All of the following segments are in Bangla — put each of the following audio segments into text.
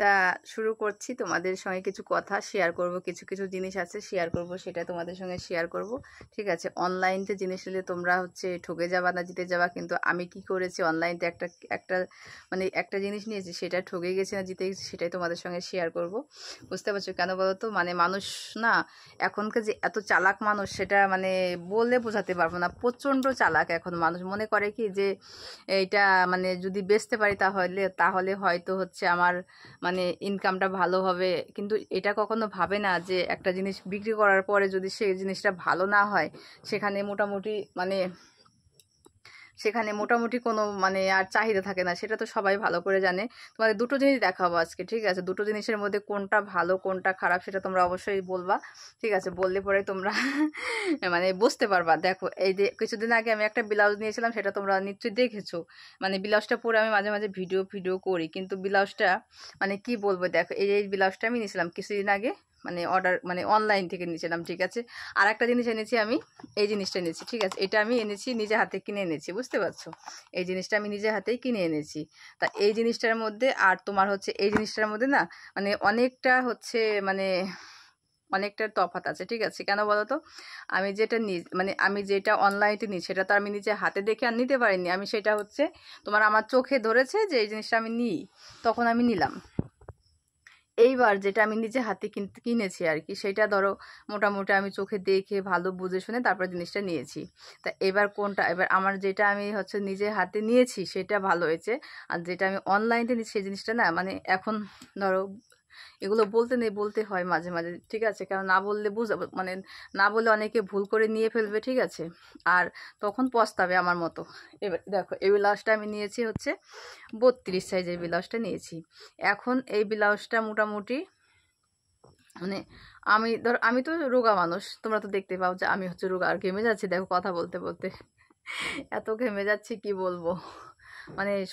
তা শুরু করছি, তোমাদের সঙ্গে কিছু কথা শেয়ার করব, কিছু কিছু জিনিস আছে শেয়ার করব, সেটা তোমাদের সঙ্গে শেয়ার করব। ঠিক আছে, অনলাইনতে জিনিস নিলে তোমরা ঠকে যাবা না জিতে যাবা, কিন্তু আমি কি করেছি অনলাইনতে একটা একটা একটা জিনিস নিয়েছি, সেটা ঠকে গেছি না জিতে গেছি, সেটাই তোমাদের সঙ্গে শেয়ার করব। বুঝতে পারছো কেন বলো তো? মানুষ না এখনকার যে এত চালাক মানুষ, সেটা বললে বোঝাতে পারবো না। প্রচণ্ড চালাক এখন মানুষ। মনে করে কি যে এইটা যদি বেচতে পারি তাহলে তাহলে হয়তো আমার ইনকামটা ভালো হবে, কিন্তু এটা কখনো ভাবে না যে একটা জিনিস বিক্রি করার পরে যদি সেই জিনিসটা ভালো না হয়, সেখানে মোটামুটি কোনো আর চাহিদা থাকে না। সেটা তো সবাই ভালো করে জানে। তোমাদের দুটো জিনিস দেখাবো আজকে, ঠিক আছে? দুটো জিনিসের মধ্যে কোনটা ভালো কোনটা খারাপ সেটা তোমরা অবশ্যই বলবা, ঠিক আছে? বললে পরে তোমরা বুঝতে পারবা। দেখো, এই যে কিছুদিন আগে আমি একটা ব্লাউজ নিয়েছিলাম, সেটা তোমরা নিশ্চয়ই দেখেছো। ব্লাউজটা পরে আমি মাঝে মাঝে ভিডিও করি, কিন্তু ব্লাউজটা কি বলবো, দেখো এই ব্লাউজটা আমি নিয়েছিলাম কিছুদিন আগে, অর্ডার অনলাইন থেকে নিয়েছিলাম, ঠিক আছে? আর একটা জিনিস এনেছি আমি, এই জিনিসটা এনেছি, ঠিক আছে? এটা আমি এনেছি, নিজে হাতে কিনে এনেছি, বুঝতে পারছো? এই জিনিসটা আমি নিজে হাতেই কিনে এনেছি। তা এই জিনিসটার মধ্যে আর তোমার এই জিনিসটার মধ্যে না অনেকটা অনেকটা তফাৎ আছে, ঠিক আছে? কেন বলো তো? আমি যেটা আমি যেটা অনলাইনে নিই, সেটা তো আমি নিজে হাতে দেখে আর নিতে পারিনি। আমি সেটা আমার চোখে ধরেছে যে এই জিনিসটা আমি নিই, তখন আমি নিলাম। এইবার যেটা আমি নিজে হাতে কিনেছি আর কি, সেটা ধরো মোটামুটি আমি চোখে দেখে ভালো বুঝে শুনে তারপর জিনিসটা নিয়েছি। তা এবার এবার আমার যেটা আমি নিজে হাতে নিয়েছি সেটা ভালো হয়েছে, আর যেটা আমি অনলাইনে নিয়েছি সেই জিনিসটা না এখন ধরো এগুলো বলতে হয় মাঝে মাঝে, ঠিক আছে? কারণ না বললে না বললে অনেকে ভুল করে নিয়ে ফেলবে, ঠিক আছে? আর তখন পস্তাবে আমার মতো। এবার দেখো, এই ব্লাউজটা আমি নিয়েছি 32 সাইজের ব্লাউজটা নিয়েছি। এখন এই ব্লাউজটা মোটামুটি আমি তো রোগা মানুষ, তোমরা তো দেখতে পাও যে আমি রোগা। আর ঘেমে যাচ্ছি, দেখো কথা বলতে বলতে এত ঘেমে যাচ্ছি কি বলবো।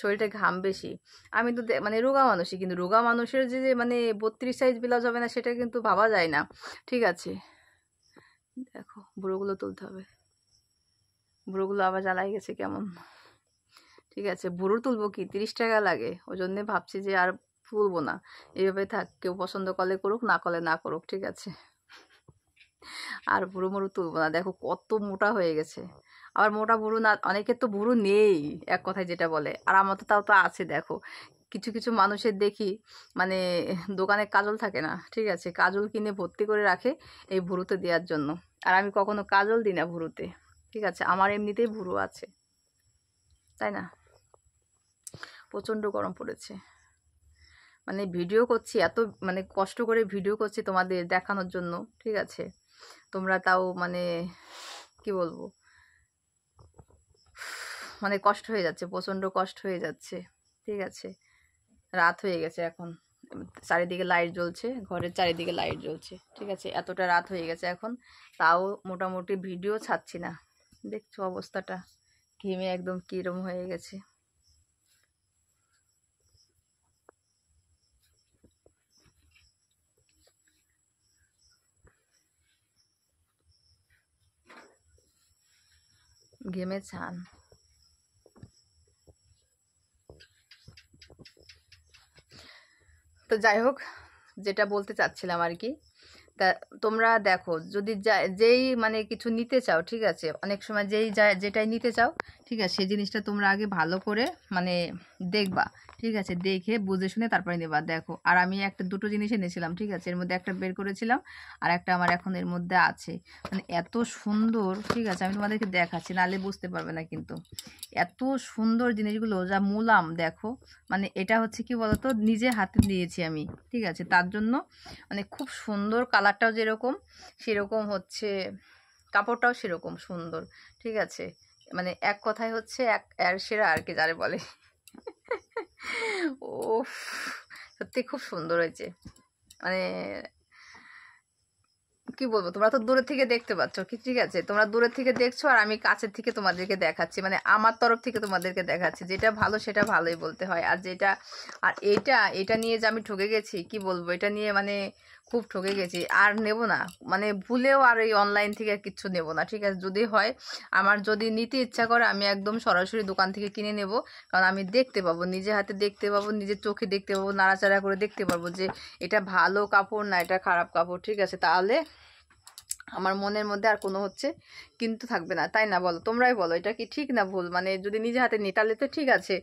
শরীরটা ঘাম বেশি। আমি তো রোগা মানুষই, কিন্তু রোগা মানুষের যে 32 সাইজ ব্লাউজ হবে না, সেটা কিন্তু ভাবা যায় না, ঠিক আছে? দেখো, বুড়োগুলো তুলতে হবে, বুড়োগুলো আবার জ্বালাই গেছে কেমন, ঠিক আছে? বুড়ো তুলবো কি, 30 টাকা লাগে, ওই জন্যে ভাবছি যে আর তুলবো না, এইভাবে থাক। কেউ পছন্দ করলে করুক, না করলে না করুক, ঠিক আছে? আর বুড়ো মুড়ো তুলবো না। দেখো কত মোটা হয়ে গেছে। আবার মোটা বুড়ো না, অনেকের তো বুড়ো নেই, এক কথায় যেটা বলে। আর আমার তো তাও তো আছে। দেখো, কিছু কিছু মানুষের দেখি দোকানে কাজল থাকে না, ঠিক আছে? কাজল কিনে ভর্তি করে রাখে এই ভুরুতে দেওয়ার জন্য। আর আমি কখনো কাজল দিই না ভুরুতে, ঠিক আছে? আমার এমনিতেই ভুরু আছে, তাই না? প্রচণ্ড গরম পড়েছে। ভিডিও করছি, এত কষ্ট করে ভিডিও করছি তোমাদের দেখানোর জন্য, ঠিক আছে? তোমরা তাও কি বলবো, কষ্ট হয়ে যাচ্ছে, প্রচণ্ড কষ্ট হয়ে যাচ্ছে, ঠিক আছে? রাত হয়ে গেছে এখন, চারিদিকে লাইট জ্বলছে, ঘরের চারিদিকে লাইট জ্বলছে, ঠিক আছে? এতটা রাত হয়ে গেছে এখন, তাও মোটামুটি ভিডিও ছাড়ছি না। দেখছো অবস্থাটা, ঘেমে একদম কিরম হয়ে গেছে। ঘেমে ছান। তো যাই হোক, যেটা বলতে চাচ্ছিলাম আর কি, তা তোমরা দেখো, যদি যেই কিছু নিতে চাও, ঠিক আছে? অনেক সময় যেটাই নিতে চাও, ঠিক আছে, সেই জিনিসটা তোমরা আগে ভালো করে দেখবা, ঠিক আছে? দেখে বুঝে শুনে তারপরে নেবা। দেখো, আর আমি দুটো জিনিস এনেছিলাম, ঠিক আছে? এর মধ্যে একটা বের করেছিলাম, আর একটা আমার এখন এর মধ্যে আছে। এত সুন্দর, ঠিক আছে? আমি তোমাদেরকে দেখাচ্ছি, নাহলে বুঝতে পারবে না। কিন্তু এত সুন্দর জিনিসগুলো, যা মুলাম, দেখো। এটা কি বলতো, নিজে হাতে দিয়েছি আমি, ঠিক আছে? তার জন্য খুব সুন্দর, কালারটাও যেরকম সেরকম, কাপড়টাও সেরকম সুন্দর, ঠিক আছে? এক কথায় এক সেরা আর কি, যারে বলে। ও, সত্যি খুব সুন্দর হয়েছে। কি বলবো, তোমরা তো দূরের থেকে দেখতে পাচ্ছ কি, ঠিক আছে? তোমরা দূরের থেকে দেখছো, আর আমি কাছের থেকে তোমাদেরকে দেখাচ্ছি, আমার তরফ থেকে তোমাদেরকে দেখাচ্ছি। যেটা ভালো সেটা ভালোই বলতে হয়। আর এটা নিয়ে যে আমি ঠকে গেছি, কি বলবো, এটা নিয়ে খুব ঠকে গেছি, আর নেব না, মানে ভুলেও আর এই অনলাইন থেকে কিচ্ছু নেব না, ঠিক আছে? যদি হয়, আমার যদি নিতে ইচ্ছা করে আমি একদম সরাসরি দোকান থেকে কিনে নেব, কারণ আমি দেখতে পাবো, নিজে হাতে দেখতে পাবো, নিজের চোখে দেখতে পাবো, নাড়াচাড়া করে দেখতে পারবো যে এটা ভালো কাপড় না এটা খারাপ কাপড়, ঠিক আছে? তাহলে আমার মনের মধ্যে আর কোনো হচ্ছে কিন্তু থাকবে না, তাই না? বলো, তোমরাই বলো, এটা কি ঠিক না ভুল? মানে যদি নিজে হাতে নিই তাহলে তো ঠিক আছে,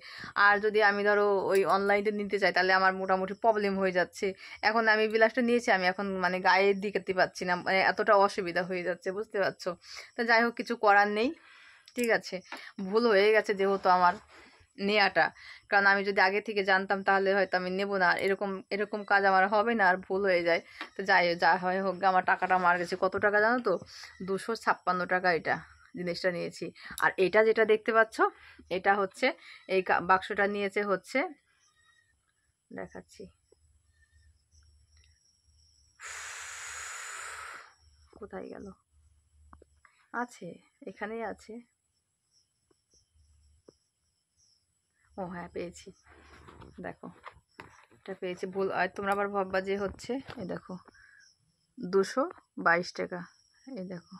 আর যদি আমি ধরো ওই অনলাইনে নিতে চাই তাহলে আমার মোটামুটি প্রবলেম হয়ে যাচ্ছে। এখন আমি বিলাসটা নিয়েছি, আমি এখন মানে গায়ে দিতে পারছি না, মানে এতটা অসুবিধা হয়ে যাচ্ছে, বুঝতে পারছো? তো যাই হোক, কিছু করার নেই, ঠিক আছে? ভুল হয়ে গেছে যেহেতু আমার নেয়াটা, কারণ আমি যদি আগে থেকে জানতাম তাহলে হয়তো আমি নেব না, আর এরকম এরকম কাজ আমার হবে না, আর ভুল হয়ে যায়। তো যা হয় হোক, আমার টাকাটা মার গেছে। কত টাকা জানো তো? 256 টাকা এটা জিনিসটা নিয়েছি। আর এটা যেটা দেখতে পাচ্ছ, এটা হচ্ছে এই বাক্সটা নিয়েছে হচ্ছে, দেখাচ্ছি, কোথায় গেল? আছে, এখানেই আছে। ও হ্যাঁ, পেয়েছি, দেখো, এটা পেয়েছি। ভুল আর তোমরা আবার ভাববা যে হচ্ছে, এই দেখো 222 টাকা, এই দেখো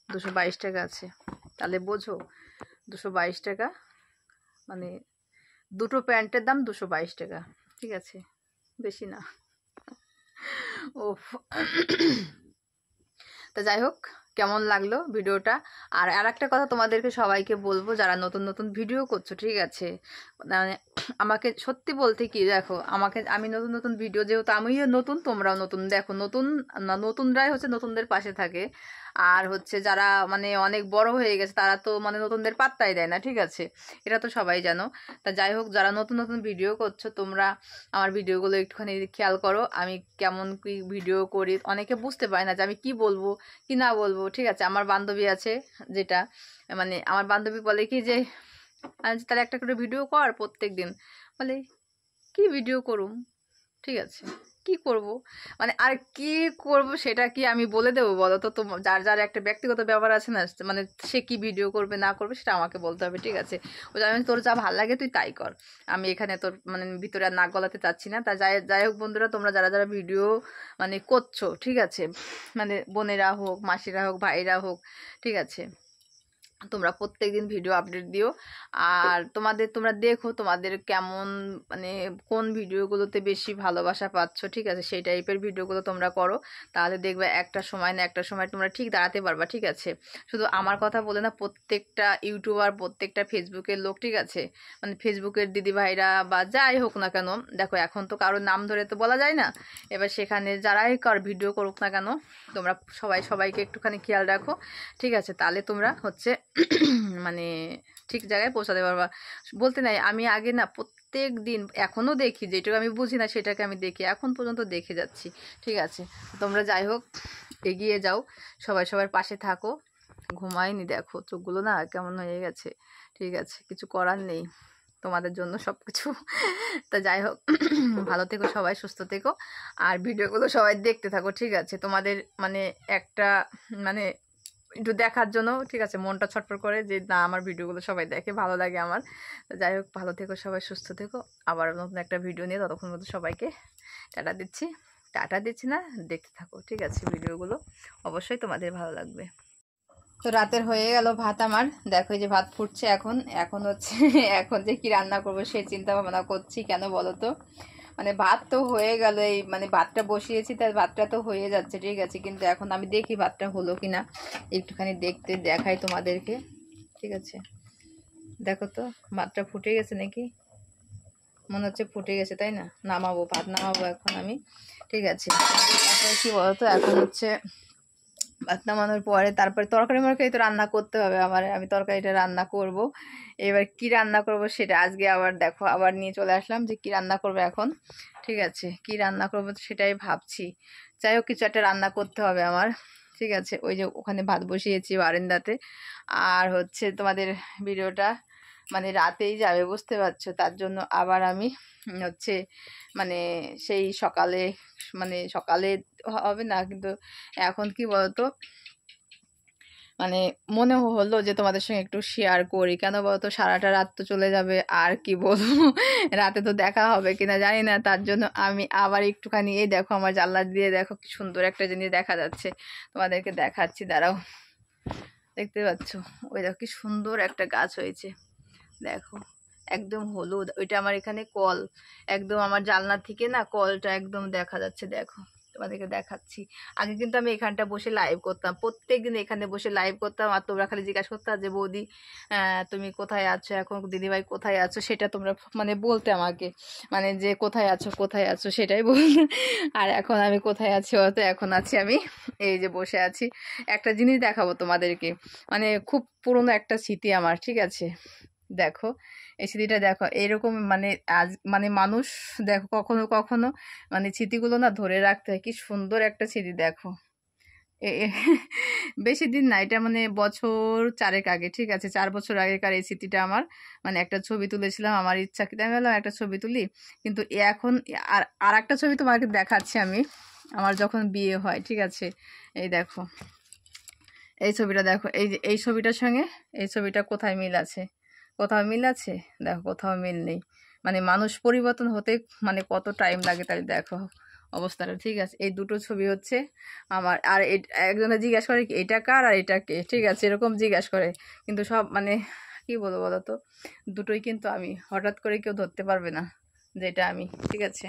222 টাকা আছে, তাহলে বোঝো 222 টাকা, মানে দুটো প্যান্টের দাম 222 টাকা, ঠিক আছে? বেশি না। ও, তা যাই হোক, কেমন লাগলো ভিডিওটা? আর একটা কথা তোমাদেরকে সবাইকে বলবো, যারা নতুন নতুন ভিডিও করছো, ঠিক আছে, মানে আমাকে সত্যি বলতে কি, দেখো, আমি নতুন নতুন ভিডিও, যেহেতু আমিও নতুন, তোমরাও নতুন, দেখো, নতুনরাই হচ্ছে নতুনদের পাশে থাকে, আর হচ্ছে যারা মানে অনেক বড় হয়ে গেছে তারা তো মানে নতুনদের পাত্তাই দেয় না, ঠিক আছে? এটা তো সবাই জানো। তা যাই হোক, যারা নতুন নতুন ভিডিও করছো তোমরা আমার ভিডিওগুলো একটুখানি খেয়াল করো, আমি কেমন কি ভিডিও করি। অনেকে বুঝতে পারে না যে আমি কি বলবো কি না বলবো, ঠিক আছে? আমার বান্ধবী আছে, যেটা মানে আমার বান্ধবী বলে কি যে তাহলে একটা করে ভিডিও কর প্রত্যেক দিন। বলে কি ভিডিও করুম, ঠিক আছে? কি করব, মানে আর কি করব সেটা কি আমি বলে দেবো? বলো তো। তো যার যার একটা ব্যক্তিগত ব্যাপার আছে না, মানে সে কি ভিডিও করবে না করবে সেটা আমাকে বলতে হবে, ঠিক আছে? ওই আমি, তোর যা ভালো লাগে তুই তাই কর, আমি এখানে তোর মানে ভিতরে আর নাক গলাতে চাচ্ছি না। তা যাই যাই হোক বন্ধুরা, তোমরা যারা যারা ভিডিও মানে করছো, ঠিক আছে, মানে বোনেরা হোক, মাসিরা হোক, ভাইরা হোক, ঠিক আছে, তোমরা প্রত্যেকদিন ভিডিও আপডেট দিও। আর তোমরা দেখো তোমাদের কেমন, মানে কোন ভিডিওগুলোতে বেশি ভালোবাসা পাচ্ছ, ঠিক আছে? সেই টাইপের ভিডিওগুলো তোমরা করো, তাহলে দেখবে একটা সময় না একটা সময় তোমরা ঠিক দাঁড়াতে পারবা, ঠিক আছে? শুধু আমার কথা বলে না, প্রত্যেকটা ইউটিউবার, প্রত্যেকটা ফেসবুকের লোক, ঠিক আছে, মানে ফেসবুকের দিদি ভাইরা বা যাই হোক না কেন, দেখো এখন তো কারোর নাম ধরে তো বলা যায় না, এবার সেখানে যারাই কার ভিডিও করুক না কেন, তোমরা সবাইকে একটুখানি খেয়াল রাখো, ঠিক আছে? তাহলে তোমরা হচ্ছে মানে ঠিক জায়গায় পৌঁছাতে পারবা। বলতে নাই, আমি আগে না প্রত্যেক দিন এখনও দেখি, যেটুকু আমি বুঝি না সেটাকে আমি দেখি, এখন পর্যন্ত দেখে যাচ্ছি, ঠিক আছে? তোমরা যাই হোক এগিয়ে যাও, সবার পাশে থাকো। ঘুমাইনি, দেখো চোখগুলো না কেমন হয়ে গেছে, ঠিক আছে? কিছু করার নেই, তোমাদের জন্য সব কিছু। তা যাই হোক, ভালো থেকো সবাই, সুস্থ থেকো, আর ভিডিওগুলো সবাই দেখতে থাকো, ঠিক আছে? তোমাদের মানে একটা মানে একটু দেখার জন্য, ঠিক আছে, মনটা ছটফট করে যে না আমার ভিডিওগুলো সবাই দেখে, ভালো লাগে আমার। তো যাই হোক, ভালো থেকো সবাই, সুস্থ থেকো, আবার নতুন একটা ভিডিও নিয়ে ততক্ষণ মতো সবাইকে টাটা দিচ্ছি। টাটা দিচ্ছি না, দেখতে থাকো, ঠিক আছে? ভিডিওগুলো অবশ্যই তোমাদের ভালো লাগবে। তো রাতের হয়ে গেল ভাত আমার, দেখো এই যে ভাত ফুটছে এখন। এখন হচ্ছে এখন যে কি রান্না করবো সেই চিন্তা ভাবনা করছি। কেন বলো তো? মানে ভাত তো হয়ে গেল, এই মানে ভাতটা বসিয়েছি, তার ভাতটা তো হয়ে যাচ্ছে, ঠিক আছে, কিন্তু এখন আমি দেখি ভাতটা হলো কিনা, একটুখানি দেখাই তোমাদেরকে, ঠিক আছে? দেখো তো ভাতটা ফুটে গেছে নাকি, মনে হচ্ছে ফুটে গেছে, তাই না? নামাবো, ভাত নামাবো এখন আমি, ঠিক আছে? তারপরে কি বলতো, এখন হচ্ছে ভাত নামানোর পরে তারপরে তরকারি মরকারি তো রান্না করতে হবে আমার, আমি তরকারিটা রান্না করব। এবার কি রান্না করব সেটা আজকে আবার দেখো, আবার নিয়ে চলে আসলাম যে কি রান্না করব এখন, ঠিক আছে? কি রান্না করব সেটাই ভাবছি। যাই হোক, কিছু একটা রান্না করতে হবে আমার, ঠিক আছে? ওই যে ওখানে ভাত বসিয়েছি বারান্দাতে, আর হচ্ছে তোমাদের ভিডিওটা মানে রাতেই যাবে, বুঝতে পারছো? তার জন্য আবার আমি হচ্ছে মানে সেই সকালে, মানে সকালে হবে না কিন্তু, এখন কি বলতো, মানে মনে হলো যে তোমাদের সঙ্গে একটু শেয়ার করি। কেন বলতো, সারাটা রাত তো চলে যাবে, আর কি বলবো, রাতে তো দেখা হবে কিনা জানি না, তার জন্য আমি আবার একটুখানি, এই দেখো আমার জানলা দিয়ে দেখো কি সুন্দর একটা জিনিস দেখা যাচ্ছে, তোমাদেরকে দেখাচ্ছি, দাঁড়াও। দেখতে পাচ্ছ, ওই দেখো কি সুন্দর একটা গাছ হয়েছে, দেখো একদম হলুদ। ওইটা আমার এখানে কল, একদম আমার জানলা থেকে না কলটা একদম দেখা যাচ্ছে, দেখো তোমাদেরকে দেখাচ্ছি। আগে কিন্তু আমি এখানটা বসে লাইভ করতাম, প্রত্যেকদিন এখানে বসে লাইভ করতাম, আর তোমরা খালি জিজ্ঞাসা করতাম যে বৌদি তুমি কোথায় আছো এখন, দিদিভাই কোথায় আছো, সেটা তোমরা মানে বলতে আমাকে, মানে যে কোথায় আছো কোথায় আছো সেটাই বলতে। আর এখন আমি কোথায় আছি, হয়তো এখন আছি আমি এই যে বসে আছি। একটা জিনিস দেখাবো তোমাদেরকে, মানে খুব পুরনো একটা স্মৃতি আমার, ঠিক আছে, দেখো এই স্মৃতিটা দেখো, এইরকম মানে আজ মানে মানুষ দেখো কখনো কখনো মানে স্মৃতিগুলো না ধরে রাখতে হয়। কি সুন্দর একটা স্মৃতি দেখো, বেশি দিন না, এটা মানে বছর 4 আগে, ঠিক আছে, 4 বছর আগেকার এই স্মৃতিটা আমার। মানে একটা ছবি তুলেছিলাম, আমার ইচ্ছা কি আমি বললাম একটা ছবি তুলি, কিন্তু এখন আর একটা ছবি তোমাকে দেখাচ্ছি আমি, আমার যখন বিয়ে হয়, ঠিক আছে, এই দেখো এই ছবিটা দেখো, এই যে এই ছবিটার সঙ্গে এই ছবিটা কোথায় মিল আছে, কোথাও মিল আছে, দেখো কোথাও মিল নেই। মানে মানুষ পরিবর্তন হতে মানে কত টাইম লাগে, তাই দেখো অবস্থাটা, ঠিক আছে। এই দুটো ছবি হচ্ছে আমার। আর একজনে জিজ্ঞাসা করে কি এটা কার আর এটা কে, ঠিক আছে, এরকম জিজ্ঞাসা করে, কিন্তু সব মানে কি বলবো বলো তো, দুটোই কিন্তু আমি, হঠাৎ করে কেউ ধরতে পারবে না যে এটা আমি, ঠিক আছে।